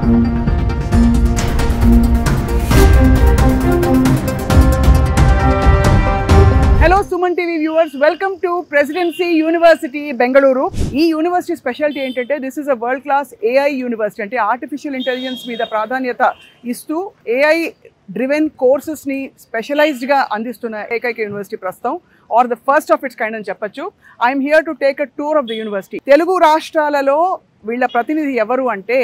Hello Suman TV viewers, welcome to Presidency University Bengaluru. ఈ university speciality ఏంటంటే this is a world class AI university. అంటే artificial intelligence మీద ప్రాధాన్యత ఇస్తూ AI driven కోర్సెస్ని స్పెషలైజ్డ్గా అందిస్తున్న ఏకైక యూనివర్సిటీ ప్రస్తుతం, are the first of its kind అని చెప్పొచ్చు. I'm here to take a tour of the university. Telugu రాష్ట్రాలలో వీళ్ళ ప్రతినిధి ఎవరు అంటే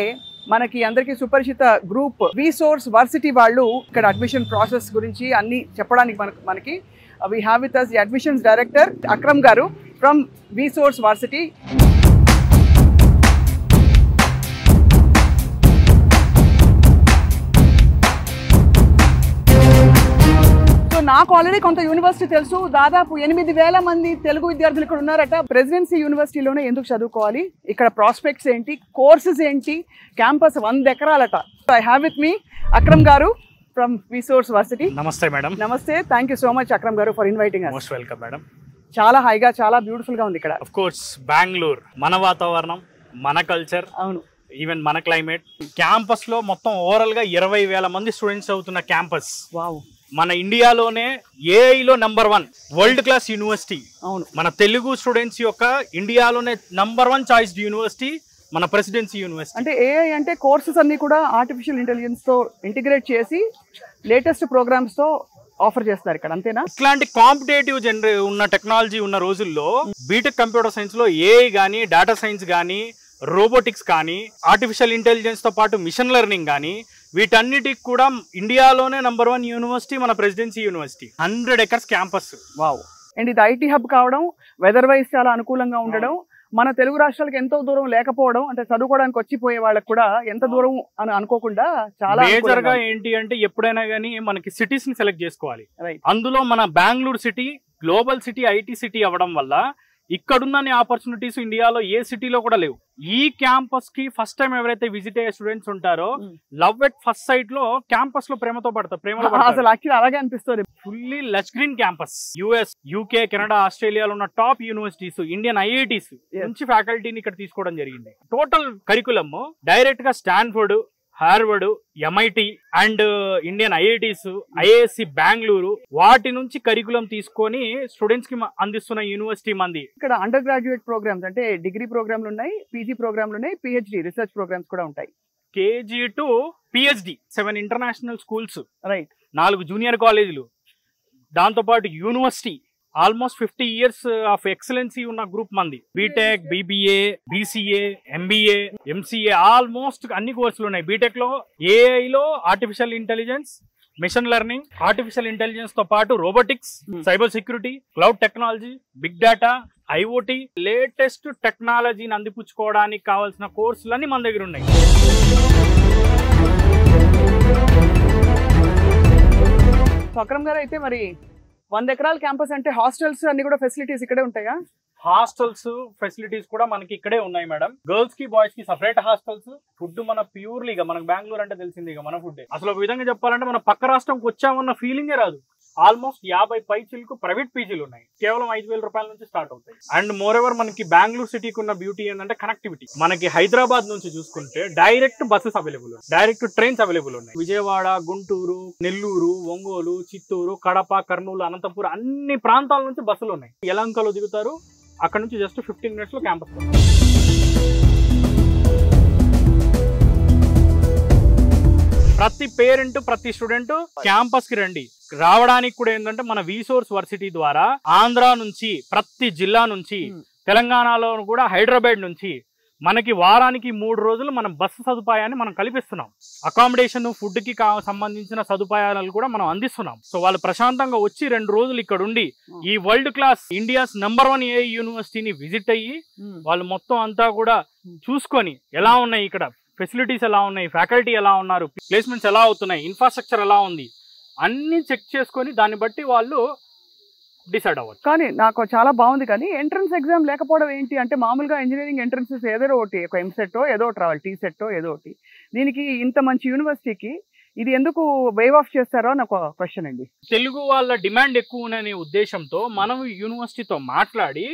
మనకి అందరికీ సుపరిచిత గ్రూప్ విసోర్స్ వర్సిటీ వాళ్ళు ఇక్కడ అడ్మిషన్ ప్రాసెస్ గురించి అన్ని చెప్పడానికి మనకి we have with us the admissions director Akram garu from Vsource Varsity. So నాకు ఆల్రెడీ కొంత యూనివర్సిటీ తెలుసు, దాదాపు 8,000 మంది తెలుగు విద్యార్థులు ఇక్కడ ఉన్నారట. ప్రెసిడెన్సీ యూనివర్సిటీలోనే ఎందుకు చదువుకోవాలి, ఇక్కడ ప్రాస్పెక్ట్స్ ఏంటి, కోర్సెస్ ఏంటి, క్యాంపస్ 100 ఎకరాలట. I have with me Akram garu from Vsource Varsity. Namaste madam. Namaste. Thank you so much Akram garu for inviting us. Most welcome madam. చాలా హైగా చాలా బ్యూటిఫుల్ గా ఉంది ఇక్కడ. Of course Bangalore మన వాతావరణం, మన కల్చర్, అవును, ఈవెన్ మన క్లైమేట్. క్యాంపస్ లో మొత్తం ఓవరాల్ గా 20,000 మంది స్టూడెంట్స్ అవుతున్న క్యాంపస్. వావ్. మన ఇండియాలోనే AI లో #1 వరల్డ్ క్లాస్ యూనివర్సిటీ. అవును, మన తెలుగు స్టూడెంట్స్ యొక్క ఇండియాలోనే #1 చాయిస్డ్ యూనివర్సిటీ మన ప్రెసిడెన్సీ యూనివర్సిటీ. అంటే AI అంటే కోర్సెస్ అన్ని కూడా ఆర్టిఫిషియల్ ఇంటెలిజెన్స్ తో ఇంటిగ్రేట్ చేసి లేటెస్ట్ ప్రోగ్రామ్స్ తో ఆఫర్ చేస్తారు ఇక్కడ, అంతేనా? ఇట్లాంటి కాంపిటేటివ్ ఉన్న టెక్నాలజీ ఉన్న రోజుల్లో బీటెక్ కంప్యూటర్ సైన్స్ లో AI కానీ, డేటా సైన్స్ కానీ, రోబోటిక్స్ కానీ, ఆర్టిఫిషియల్ ఇంటెలిజెన్స్ తో పాటు మిషన్ లెర్నింగ్ కానీ, వీటన్నిటికి కూడా ఇండియాలోనే #1 యూనివర్సిటీ మన Presidency university. 100 acres campus. Wow. And ఇది IT హబ్ కావడం, వెదర్ వైజ్ చాలా అనుకూలంగా ఉండడం, మన తెలుగు రాష్ట్రాలకు ఎంతో దూరం లేకపోవడం, అంటే చదువుకోవడానికి వచ్చిపోయే వాళ్ళకి కూడా ఎంత దూరం అని అనుకోకుండా చాలా మేజర్ గా ఏంటి అంటే ఎప్పుడైనా గానీ మనకి సిటీస్ ని సెలెక్ట్ చేసుకోవాలి. అందులో మన Bengaluru city global city, IT city అవ్వడం వల్ల ఇక్కడున్న ఆపర్చునిటీస్ ఇండియాలో ఏ సిటీలో కూడా లేవు. ఈ క్యాంపస్ కి ఫస్ట్ టైం ఎవరైతే విజిట్ అయ్యే స్టూడెంట్స్ ఉంటారో లవ్ ఎట్ ఫస్ట్ సైట్ లో క్యాంపస్ లో ప్రేమలో పడతారు. అసలు యాక్చువల్లీ అలాగే అనిపిస్తుంది. Fully lush green campus. US, UK, Canada, ఆస్ట్రేలియాలో ఉన్న టాప్ యూనివర్సిటీస్, ఇండియన్ IITs నుంచి ఫ్యాకల్టీని ఇక్కడ తీసుకోవడం జరిగింది. టోటల్ కరికులమ్ డైరెక్ట్ గా Stanford, Harvard, MIT and Indian IITs, IISc Bengaluru, వాటి నుంచి కరికులం తీసుకొని స్టూడెంట్స్ కి అందిస్తున్న యూనివర్సిటీ మంది. ఇక్కడ అండర్ గ్రాడ్యుయేట్ ప్రోగ్రామ్స్ అంటే డిగ్రీ ప్రోగ్రామ్లు ఉన్నాయి, PG ప్రోగ్రామ్లు ఉన్నాయి, PhD రీసెర్చ్ ప్రోగ్రామ్స్ కూడా ఉంటాయి. KG to PhD 7 international schools, right, 4 junior కాలేజీలు, దాంతో పాటు university. Almost 50 years of excellency ఉన్న గ్రూప్ మంది. BTech, BBA, BCA, MBA, MCA almost అన్ని కోర్సులు ఉన్నాయి. బీటెక్ లో AI లో artificial intelligence, machine learning, artificial intelligence తో పాటు robotics, cyber security, cloud technology, big data, IoT, latest టెక్నాలజీని అందిపుచ్చుకోవడానికి కావాల్సిన కోర్సులన్నీ మన దగ్గర ఉన్నాయి. అక్రమ్ గారు, అయితే మరి 100 ఎకరాల క్యాంపస్ అంటే హాస్టల్స్ అన్ని కూడా ఫెసిలిటీస్ ఇక్కడే ఉంటాయా? హాస్టల్స్ ఫెసిలిటీస్ కూడా మనకి ఇక్కడే ఉన్నాయి మేడం. గర్ల్స్ కి, బాయ్స్ కి సపరేట్ హాస్టల్స్. ఫుడ్ మన ప్యూర్లీగా, మనకు బెంగళూరు అంటే తెలిసింది మన ఫుడ్. అసలు ఒక విధంగా చెప్పాలంటే మన పక్క రాష్ట్రంకి వచ్చామన్న ఫీలింగే రాదు. ఆల్మోస్ట్ 50 పైచీలకు ప్రైవేట్ పీజీలు ఉన్నాయి. కేవలం 5,000 రూపాయల నుంచి స్టార్ట్ అవుతాయి. అండ్ మోర్ ఎవర్ మనకి బెంగళూరు సిటీకి ఉన్న బ్యూటీ ఏంటంటే కనెక్టివిటీ. మనకి హైదరాబాద్ నుంచి చూసుకుంటే direct buses available, direct trains available ఉన్నాయి. విజయవాడ, గుంటూరు, నెల్లూరు, ఒంగోలు, చిత్తూరు, కడప, కర్నూలు, అనంతపురం అన్ని ప్రాంతాల నుంచి బస్సులు ఉన్నాయి. యలంకలో దిగుతారు, అక్కడ నుంచి జస్ట్ 15 minutes లో క్యాంపస్. ప్రతి పేరెంట్, ప్రతి స్టూడెంట్ క్యాంపస్ కి రండి. రావడానికి కూడా ఏంటంటే మన విసోర్స్ వర్సిటీ ద్వారా ఆంధ్ర నుంచి, ప్రతి జిల్లా నుంచి, తెలంగాణలో కూడా హైదరాబాద్ నుంచి మనకి వారానికి 3 రోజులు మనం బస్సు సదుపాయాన్ని మనం కల్పిస్తున్నాం. అకామిడేషన్, ఫుడ్ కి సంబంధించిన సదుపాయాలు కూడా మనం అందిస్తున్నాం. సో వాళ్ళు ప్రశాంతంగా వచ్చి 2 రోజులు ఇక్కడ ఉండి ఈ వరల్డ్ క్లాస్ ఇండియాస్ #1 AI యూనివర్సిటీని విజిట్ అయ్యి వాళ్ళు మొత్తం అంతా కూడా చూసుకొని ఎలా ఉన్నాయి, ఇక్కడ ఫెసిలిటీస్ ఎలా ఉన్నాయి, ఫ్యాకల్టీ ఎలా ఉన్నారు, ప్లేస్మెంట్స్ ఎలా అవుతున్నాయి, ఇన్ఫ్రాస్ట్రక్చర్ ఎలా ఉంది, అన్ని చెక్ చేసుకొని దాన్ని బట్టి వాళ్ళు డిసైడ్ అవ్వచ్చు. కానీ నాకు చాలా బాగుంది. కానీ ఎంట్రన్స్ ఎగ్జామ్ లేకపోవడం ఏంటి అంటే, మామూలుగా ఇంజనీరింగ్ ఎంట్రన్సెస్ ఏదో ఒకటి, ఒక ఎంసెట్ ఏదో ఒకటి రావాలి, టీసెట్ ఏదో ఒకటి. దీనికి ఇంత మంచి యూనివర్సిటీకి ఇది ఎందుకు వేవ్ ఆఫ్ చేస్తారో నాకు క్వశ్చన్ అండి. తెలుగు వాళ్ళ డిమాండ్ ఎక్కువ అనే ఉద్దేశంతో మనం యూనివర్సిటీతో మాట్లాడి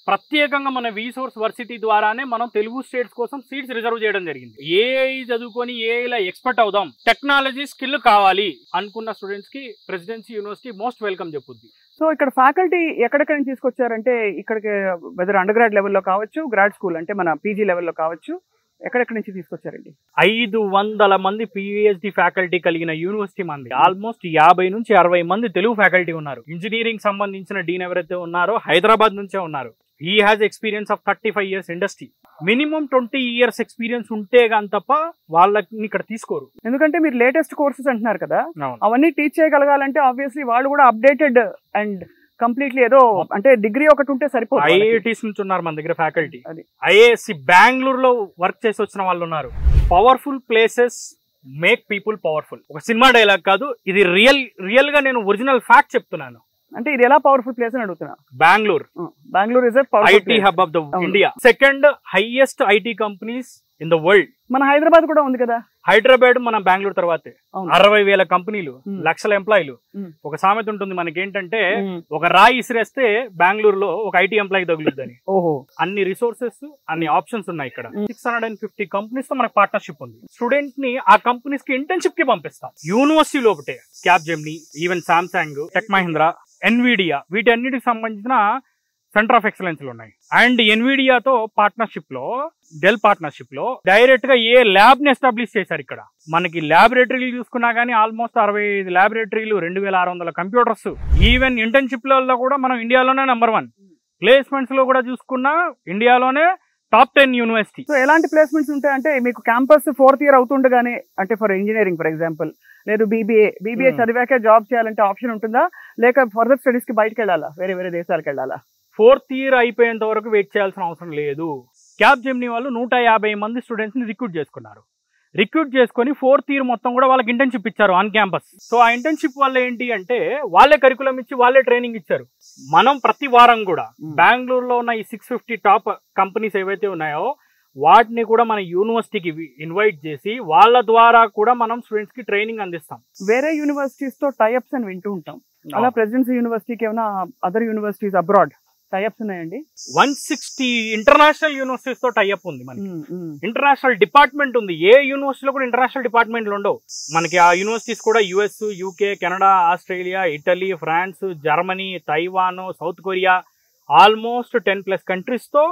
ప్రత్యేకంగా మన రీసోర్స్ వర్సిటీ ద్వారానే మనం తెలుగు స్టేట్స్ కోసం సీట్స్ రిజర్వ్ చేయడం జరిగింది. ఏఐ చదువుకొని ఏఐలా ఎక్స్పర్ట్ అవుదాం, టెక్నాలజీ స్కిల్ కావాలి అనుకున్న స్టూడెంట్స్ కి ప్రెసిడెన్సీ యూనివర్సిటీ మోస్ట్ వెల్కమ్ చెప్పుద్ది. సో ఇక్కడ ఫ్యాకల్టీ ఎక్కడెక్కడ నుంచి తీసుకొచ్చారంటే ఇక్కడికి వెదర్ అండర్ గ్రాడ్ లెవెల్లో కావచ్చు, గ్రాడ్ స్కూల్ అంటే మన పీజీ లెవెల్లో కావచ్చు, ఎక్కడెక్కడి నుంచి తీసుకొచ్చారండి? 500 మంది పిహెచ్డి ఫ్యాకల్టీ కలిగిన యూనివర్సిటీ మంది. ఆల్మోస్ట్ 50 నుంచి 60 మంది తెలుగు ఫ్యాకల్టీ ఉన్నారు. ఇంజనీరింగ్ సంబంధించిన డీన్ ఎవరైతే ఉన్నారో హైదరాబాద్ నుంచే ఉన్నారు. He has experience of 35 years industry. Minimum 20 years experience ఉంటే గాని తప్ప వాళ్ళని ఇక్కడ తీసుకోరు. ఎందుకంటే మీరు లేటెస్ట్ కోర్సెస్ అంటున్నారు కదా, అవన్నీ టీచ్ చేయగలగాలంటే ఆబ్వియస్లీ వాళ్ళు కూడా అప్డేటెడ్ అండ్ కంప్లీట్లీ ఏదో అంటే డిగ్రీ ఒకటి ఉంటే సరిపోదు. ఐఐటీస్ నుంచి ఉన్నారు మన దగ్గర ఫ్యాకల్టీ. ఐఏఎస్సి బెంగళూరులో వర్క్ చేసి వచ్చిన వాళ్ళు ఉన్నారు. Powerful places make people powerful. ఒక సినిమా డైలాగ్ కాదు, ఇది రియల్ గా నేను ఒరిజినల్ ఫ్యాక్ట్ చెప్తున్నాను. అంటే ఇది ఎలా పవర్ఫుల్ ప్లేస్ అని అడుగుతున్నా. Bengaluru is IT hub of the India, second highest IT companies in the world. మన హైదరాబాద్ కూడా ఉంది కదా. హైదరాబాద్ మన బెంగళూరు తర్వాతే. 60,000 కంపెనీలు, లక్షల ఎంప్లాయీలు. ఒక సామెత ఉంటుంది మనకేంటంటే, ఒక రాయి ఇసిరేస్తే బెంగళూరులో ఒక ఐటీ ఎంప్లాయీ తగులుద్దని. ఓహో, అన్ని రిసోర్సెస్, అన్ని ఆప్షన్స్ ఉన్నాయి ఇక్కడ. 650 కంపెనీస్ తో మనకు పార్ట్నర్షిప్ ఉంది. స్టూడెంట్ ని ఆ కంపెనీస్ కి ఇంటర్న్షిప్ కి పంపిస్తాం. యూనివర్సిటీ లోపటే Capgemini, even Samsung, Tech Mahindra, Nvidia, వీటన్నిటికి సంబంధించిన సెంటర్ ఆఫ్ ఎక్సలెన్స్ ఉన్నాయి. అండ్ ఎన్విడియాతో పార్ట్నర్షిప్ లో, డెల్ పార్ట్నర్షిప్ లో డైరెక్ట్ గా ఏ ల్యాబ్ ని ఎస్టాబ్లిష్ చేశారు ఇక్కడ. మనకి ల్యాబొరేటరీలు చూసుకున్నా గానీ ఆల్మోస్ట్ 65 ల్యాబొరేటరీలు, 2600 కంప్యూటర్స్. ఈవెన్ ఇంటర్న్షిప్ లలో కూడా మనం ఇండియాలోనే నెంబర్ 1. ప్లేస్మెంట్స్ లో కూడా చూసుకున్నా ఇండియాలోనే టాప్ 10 యూనివర్సిటీ. సో ఎలాంటి ప్లేస్మెంట్స్ ఉంటాయంటే, మీకు క్యాంపస్ 4th year అవుతుండగానే, అంటే ఫర్ ఇంజనీరింగ్ ఫర్ ఎగ్జాంపుల్, లేదు బీబీఏ చదివాకే జాబ్ చేయాలంటే ఆప్షన్ ఉంటుందా, లేక ఫర్దర్ స్టడీస్ కి బయటకు వెళ్ళాలా, వేరే దేశాలకు వెళ్ళాలా? 4th year అయిపోయేంత వరకు వెయిట్ చేయాల్సిన అవసరం లేదు. క్యాప్జెమిని వాళ్ళు 150 మంది స్టూడెంట్స్ ని రిక్రూట్ చేసుకున్నారు. రిక్రూట్ చేసుకుని 4th year మొత్తం కూడా వాళ్ళకి ఇంటర్న్షిప్ ఇచ్చారు ఆన్ క్యాంపస్. సో ఆ ఇంటర్న్షిప్ వల్ల ఏంటి అంటే, వాళ్ళే కరికులం ఇచ్చి వాళ్ళే ట్రైనింగ్ ఇచ్చారు. మనం ప్రతి వారం కూడా బెంగళూరులో ఉన్న ఈ 650 టాప్ కంపెనీస్ ఏవైతే ఉన్నాయో వాటిని కూడా మన యూనివర్సిటీకి ఇన్వైట్ చేసి వాళ్ళ ద్వారా కూడా మనం స్టూడెంట్స్ కి ట్రైనింగ్ అందిస్తాం. వేరే యూనివర్సిటీస్ తో టైఅప్స్ అని వింటూ ఉంటాం. అలా ప్రెసిడెన్సీ యూనివర్సిటీకి ఏమైనా అదర్ యూనివర్సిటీస్ అబ్రాడ్ టైఅప్స్ ఉన్నాయండి? 160 ఇంటర్నేషనల్ యూనివర్సిటీస్ తో టైఅప్ ఉంది. మనకి ఇంటర్నేషనల్ డిపార్ట్మెంట్ ఉంది. ఏ యూనివర్సిటీలో కూడా ఇంటర్నేషనల్ డిపార్ట్మెంట్లు ఉండవు. మనకి ఆ యూనివర్సిటీస్ కూడా US, UK, Canada, Australia, Italy, France, Germany, Taiwan, South Korea, almost 10+ countries తో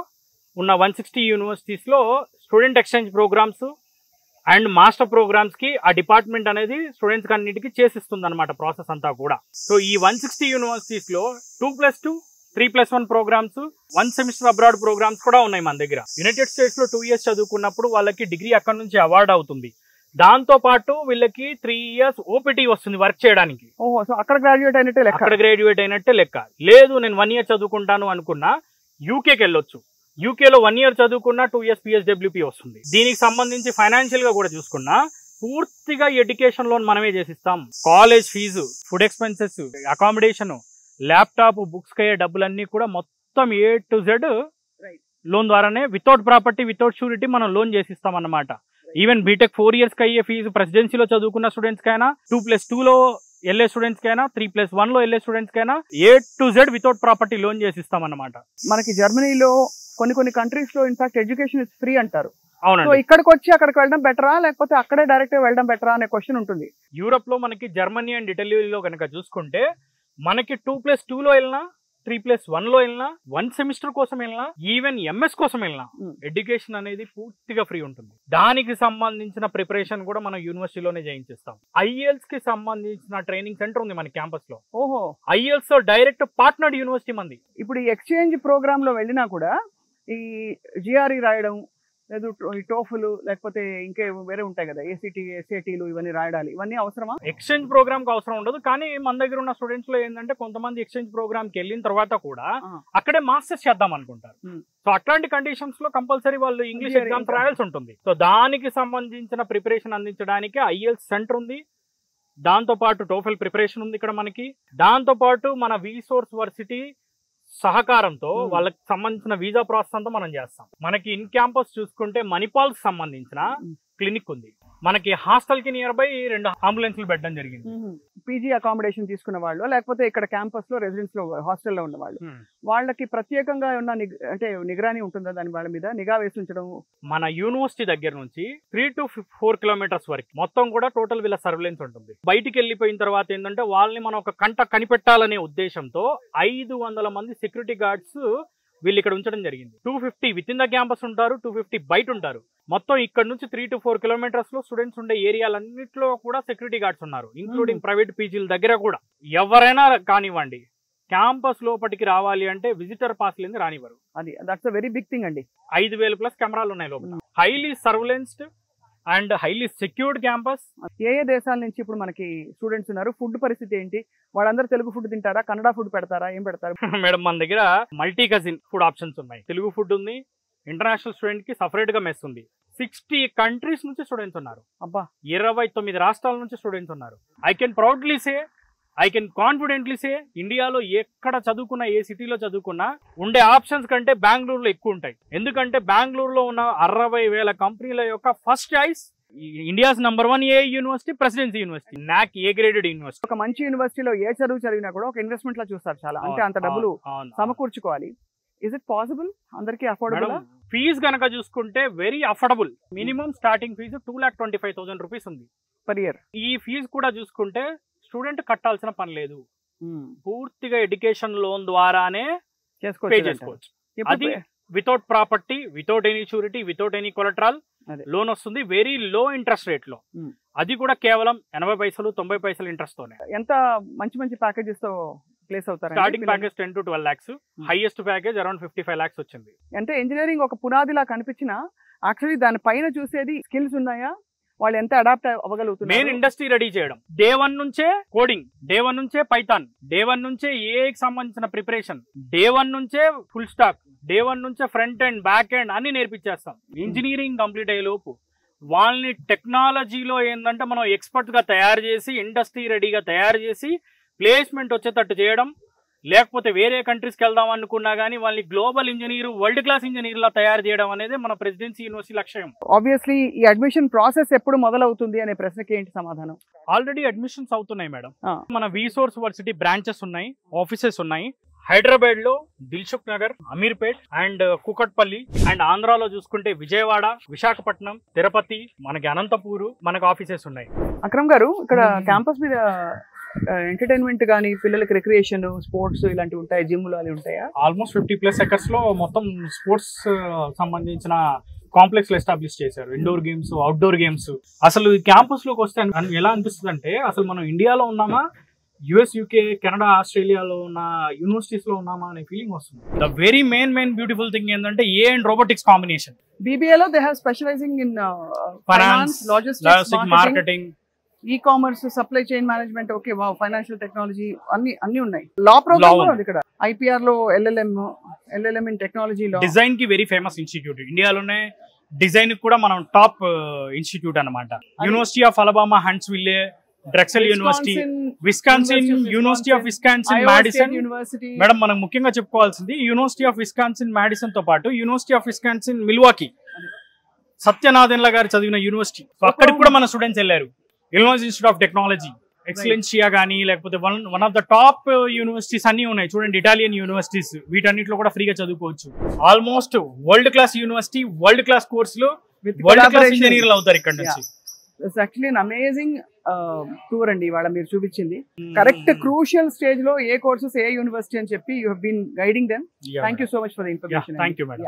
ఉన్న 160 యూనివర్సిటీస్ లో student exchange programmes and master programmes కి ఆ డిపార్ట్మెంట్ అనేది స్టూడెంట్స్ అన్నిటికీ చేసిస్తుంది అనమాట ప్రాసెస్ అంతా కూడా. సో ఈ 160 యూనివర్సిటీస్ లో 2+2, 3+1 ప్రోగ్రామ్స్, 1 సెమిస్టర్ అబ్రాడ్ ప్రోగ్రామ్స్ కూడా ఉన్నాయి మన దగ్గర. యునైటెడ్ స్టేట్స్ లో 2 years చదువుకున్నప్పుడు వాళ్ళకి డిగ్రీ అక్కడ నుంచి అవార్డ్ అవుతుంది. దాంతో పాటు వీళ్ళకి 3 years ఓపీటీ వస్తుంది వర్క్ చేయడానికి. ఓహో, సో అక్కడ గ్రాడ్యుయేట్ అయినట్టే లెక్క. అక్కడ గ్రాడ్యుయేట్ అయినట్టే లెక్క. లేదు నేను 1 year చదువుకుంటాను అనుకున్నా యూకేకి వెళ్ళొచ్చు. యూకేలో 1 year చదువుకున్నా 2 years PSWP వస్తుంది. దీనికి సంబంధించి ఫైనాన్షియల్ గా కూడా చూసుకున్నా పూర్తిగా ఎడ్యుకేషన్ లోన్ మనమే చేసిస్తాం. College fee, food expenses, accommodation, laptop, books అయ్యే డబ్బులన్నీ కూడా మొత్తం A to Z లోన్ ద్వారానే, వితౌట్ ప్రాపర్టీ, వితౌట్ షూరిటీ మనం లోన్ చేసిస్తాం అన్నమాట. ఈవెన్ బీటెక్ 4 years కి అయ్యే ఫీజు ప్రెసిడెన్సీలో చదువుకున్న స్టూడెంట్స్ కైనా, 2+2 లో వెళ్ళే స్టూడెంట్స్ కైనా, 3+1 లో వెళ్ళే స్టూడెంట్స్ కైనా A to Z without property loan చేసిస్తాం అన్నమాట. మనకి జర్మనీలో కొన్ని కంట్రీస్ లో ఇన్ఫాక్ట్ ఎడ్యుకేషన్ ఇస్ ఫ్రీ అంటారు. అవునండి. సో ఇక్కడికి వచ్చి అక్కడికి వెళ్ళడం బెటరా, లేకపోతే అక్కడే డైరెక్ట్ వెళ్ళడం బెటరా అనే క్వశ్చన్ ఉంటుంది. యూరోప్ లో మనకి జర్మనీ అండ్ ఇటలీలో కనుక చూసుకుంటే మనకి 2+2 లో వెళ్ళినా, 3+1 లో వెళ్ళినా, 1 సెమిస్టర్ కోసం వెళ్ళినా, ఈవెన్ MS కోసం వెళ్ళినా ఎడ్యుకేషన్ అనేది పూర్తిగా ఫ్రీ ఉంటుంది. దానికి సంబంధించిన ప్రిపరేషన్ కూడా మనం యూనివర్సిటీలోనే చేయించేస్తాం. IELTS కి సంబంధించిన ట్రైనింగ్ సెంటర్ ఉంది మన క్యాంపస్ లో. ఓహో, IELTS తో డైరెక్ట్ పార్ట్నర్డ్ యూనివర్సిటీ మంది. ఇప్పుడు ఈ ఎక్స్చేంజ్ ప్రోగ్రామ్ లో వెళ్ళినా కూడా ఈ GRE రాయడం, లేదు ఈ టోఫుల్, లేకపోతే ఇంకే వేరే ఉంటాయి కదా, ACT, SATలు, ఇవన్నీ రాయడాలి, ఇవన్నీ అవసరమా? ఎక్స్చేంజ్ ప్రోగ్రామ్ కి అవసరం ఉండదు. కానీ మన దగ్గర ఉన్న స్టూడెంట్స్ లో ఏంటంటే కొంతమంది ఎక్స్చేంజ్ ప్రోగ్రామ్ కి వెళ్ళిన తర్వాత కూడా అక్కడే మాస్టర్స్ చేద్దాం అనుకుంటారు. సో అట్లాంటి కండిషన్స్ లో కంపల్సరీ వాళ్ళు ఇంగ్లీష్ ఎగ్జామ్స్ రాయాల్సి ఉంటుంది. సో దానికి సంబంధించిన ప్రిపరేషన్ అందించడానికి IELTS సెంటర్ ఉంది. దాంతో పాటు టోఫెల్ ప్రిపరేషన్ ఉంది ఇక్కడ మనకి. దాంతో పాటు మన రీసోర్స్ వర్సిటీ సహకారంతో వాళ్ళకి సంబంధించిన వీసా ప్రాసెస్ అంతా మనం చేస్తాం. మనకి ఇన్ క్యాంపస్ చూసుకుంటే మణిపాల్ సంబంధించిన క్లినిక్ ఉంది. మనకి హాస్టల్ కి నియర్ బై 2 అంబులెన్స్లు పెట్టడం జరిగింది. పీజీ అకామిడేషన్ తీసుకున్న వాళ్ళు లేకపోతే ఇక్కడ క్యాంపస్ లో రెసిడెన్స్ లో హాస్టల్లో ఉన్న వాళ్ళు వాళ్ళకి ప్రత్యేకంగా ఉన్న అంటే నిగరాని ఉంటుందా దాని వాళ్ళ మీద నిఘా వేసి ఉంచడం? మన యూనివర్సిటీ దగ్గర నుంచి 3 to 4 kilometers వరకు మొత్తం కూడా టోటల్ వీళ్ళ సర్వేలెన్స్ ఉంటుంది. బయటికి వెళ్ళిపోయిన తర్వాత ఏంటంటే వాళ్ళని మనం ఒక కంట కనిపెట్టాలనే ఉద్దేశంతో 500 మంది సెక్యూరిటీ గార్డ్స్ వీళ్ళు ఇక్కడ ఉంచడం జరిగింది. 250 విత్ ఇన్ ద క్యాంపస్ ఉంటారు, 250 బయట ఉంటారు. మొత్తం ఇక్కడ నుంచి 3 to 4 kilometers లో స్టూడెంట్స్ ఉండే ఏరియాలన్నింటిలో కూడా సెక్యూరిటీ గార్డ్స్ ఉన్నారు, ఇంక్లూడింగ్ ప్రైవేట్ పీజీల దగ్గర కూడా. ఎవరైనా కానివ్వండి క్యాంపస్ లోపలికి రావాలి అంటే విజిటర్ పాస్ లేని రానివ్వరు. అది that's a very big thing అండి. 5,000+ కెమెరాలు ఉన్నాయి లోపల. Highly surveillanced and highly secured campus. ఏ దేశాల నుంచి ఇప్పుడు మనకి స్టూడెంట్స్ ఉన్నారు? ఫుడ్ పరిస్థితి ఏంటి? వాళ్ళందరూ తెలుగు ఫుడ్ తింటారా, కన్నడ ఫుడ్ పెడతారా, ఏం పెడతారు? మేడం మన దగ్గర మల్టీ కజిన్ ఫుడ్ ఆప్షన్స్ ఉన్నాయి. తెలుగు ఫుడ్ ఉంది, ఇంటర్నేషనల్ స్టూడెంట్ కి సపరేట్ గా మెస్ ఉంది. 60 కంట్రీస్ నుంచి స్టూడెంట్స్ ఉన్నారు. అబ్బా, 29 రాష్ట్రాల నుంచి స్టూడెంట్స్ ఉన్నారు. I can proudly say, I can confidently say, ఇండియాలో ఎక్కడ చదువుకున్నా, ఏ సిటీలో చదువుకున్నా ఉండే ఆప్షన్స్ కంటే బెంగళూరులో ఎక్కువ ఉంటాయి. ఎందుకంటే బెంగళూరులో ఉన్న 60,000 కంపెనీల యొక్క ఫస్ట్ చాయిస్ ఇండియాస్ నంబర్ 1 ఏ యూనివర్సిటీ ప్రెసిడెన్సీ యూనివర్సిటీ, నాక్ ఏ గ్రేడెడ్ యూనివర్సిటీ. ఒక మంచి యూనివర్సిటీలో ఏ చదువు చదివినా కూడా ఒక ఇన్వెస్ట్మెంట్ లా చూస్తారు చాలా. అంటే అంత డబ్బులు సమకూర్చుకోవాలి. Is it possible? అందరికి అఫోర్డబుల్? ఫీజు కనుక చూసుకుంటే very affordable. Minimum starting fee 2,25,000 rupees ఉంది పర్ ఇయర్. ఈ ఫీజు కూడా చూసుకుంటే స్టూడెంట్ కట్టాల్సిన పని లేదు, పూర్తిగా ఎడ్యుకేషన్ లోన్ ద్వారానే పే చేసుకోవచ్చు. అది without property, without any surety, without any collateral loan వస్తుంది, వెరీ లో ఇంట్రెస్ట్ రేట్ లో. అది కూడా కేవలం 80 పైసలు 90 పైసలు ఇంట్రెస్ట్ తోనే. ఎంత మంచి మంచి ప్యాకేజెస్ తో ప్లేస్ అవుతారు? Starting package 10 to 12 lakhs, highest package around 55 lakhs వచ్చింది. అంటే ఇంజనీరింగ్ ఒక పునాదిలా కనిపించినా యాక్చువల్లీ దాని పైన చూసేది స్కిల్స్ ఉన్నాయా, వాళ్ళు ఎంత అడాప్ట్ అవ్వగలుగుతున్నారు. మెయిన్ ఇండస్ట్రీ రెడీ చేయడం. డే 1 నుంచే కోడింగ్, డే 1 నుంచే పైథాన్, డే 1 నుంచే ఏఐకి సంబంధించిన ప్రిపరేషన్, డే 1 నుంచే ఫుల్ స్టాక్, డే 1 నుంచే ఫ్రంట్ ఎండ్ బ్యాక్ ఎండ్ అన్ని నేర్పించేస్తాం. ఇంజనీరింగ్ కంప్లీట్ అయ్యే లోపు వాళ్ళని టెక్నాలజీలో ఏంటంటే మనం ఎక్స్పర్ట్ గా తయారు చేసి, ఇండస్ట్రీ రెడీగా తయారు చేసి, ప్లేస్మెంట్ వచ్చేటట్టు చేయడం. లేకపోతే వేరే కంట్రీస్కి వెళ్దాం అనుకున్నా కానీ వాళ్ళని global engineer, world class engineer లా తయారు చేయడం అనేది మన ప్రెసిడెన్సీ యూనివర్సిటీ లక్ష్యం. ఆబ్వియస్లీ ఈ అడ్మిషన్ ప్రాసెస్ ఎప్పుడు మొదలవుతుంది అనే ప్రశ్నకి ఏంటి సమాధానం? ఆల్రెడీ అడ్మిషన్స్ అవుతున్నాయి మేడం. మన విసోర్స్ వర్సిటీ బ్రాంచెస్ ఉన్నాయి, ఆఫీసెస్ ఉన్నాయి. హైదరాబాద్ లో Dilsukhnagar, Ameerpet and Kukatpally, and ఆంధ్రాలో చూసుకుంటే విజయవాడ, విశాఖపట్నం, తిరుపతి, మనకి అనంతపూర్ మనకు ఆఫీసెస్ ఉన్నాయి. అక్రమ్ గారు, ఇక్కడ క్యాంపస్ మీద ఎంటర్టైన్మెంట్ కానీ పిల్లలకి రిక్రియేషన్, స్పోర్ట్స్ ఇలాంటివి ఉంటాయి, జిమ్లు అవి ఉంటాయా? ఆల్మోస్ట్ 50+ ఎకర్స్ లో మొత్తం స్పోర్ట్స్ సంబంధించిన కాంప్లెక్స్ ఎస్టాబ్లిష్ చేశారు. Indoor games, outdoor games. అసలు ఈ క్యాంపస్ లోకి వస్తే ఎలా అనిపిస్తుంది అంటే అసలు మనం ఇండియాలో ఉన్నామా, యుఎస్, యూకే, కెనడా, ఆస్ట్రేలియాలో ఉన్న యూనివర్సిటీస్ లో ఉన్నామా అనే ఫీలింగ్ వస్తుంది. The very main beautiful thing ఏంటంటే A and robotics combination. BBA లో they have specializing in finance, logistics, marketing, e-commerce, supply chain management. Okay, wow, financial technology అన్ని ఉన్నాయి. లా ప్రోగ్రామ్ ఉంది ఇక్కడ. IPR లో LLM ఇన్ టెక్నాలజీ లో. Design కి very famous institute ఇండియాలోనే. డిజైన్ కూడా మనం టాప్ ఇన్స్టిట్యూట్ అన్నమాట. University of Alabama Huntsville, Drexel University, Wisconsin, University of Wisconsin Madison. Madam మనం ముఖ్యంగా చెప్పుకోవాల్సింది యూనివర్సిటీ ఆఫ్ విస్కాన్సిన్ మాడిసన్ తో పాటు యూనివర్సిటీ ఆఫ్ విస్కాన్సిన్ మిల్వాకీ, సత్యనాథెన్ల గారు చదివిన యూనివర్సిటీ. అక్కడికి కూడా మన స్టూడెంట్స్ వెళ్ళారు. ఇలినాయిస్ ఇన్స్టిట్యూట్ ఆఫ్ టెక్నాలజీ, ఎక్సలెన్షియా కానీ, లేకపోతే one of the top universities అన్ని ఉన్నాయి చూడండి, ఇటాలియన్ యూనివర్సిటీస్. వీటన్నిటిలో కూడా ఫ్రీగా చదువుకోవచ్చు. Almost world class university, world class కోర్సులు, వరల్డ్ క్లాస్ ఇంజనీర్లు అవుతారు ఇక్కడ నుంచి. It's actually an amazing tour అండి ఇవాళ మీరు చూపించింది. కరెక్ట్ క్రూషియల్ స్టేజ్ లో ఏ కోర్సెస్, ఏ యూనివర్సిటీ అని చెప్పి you have been guiding them. Thank you so much for the information. Thank you madam.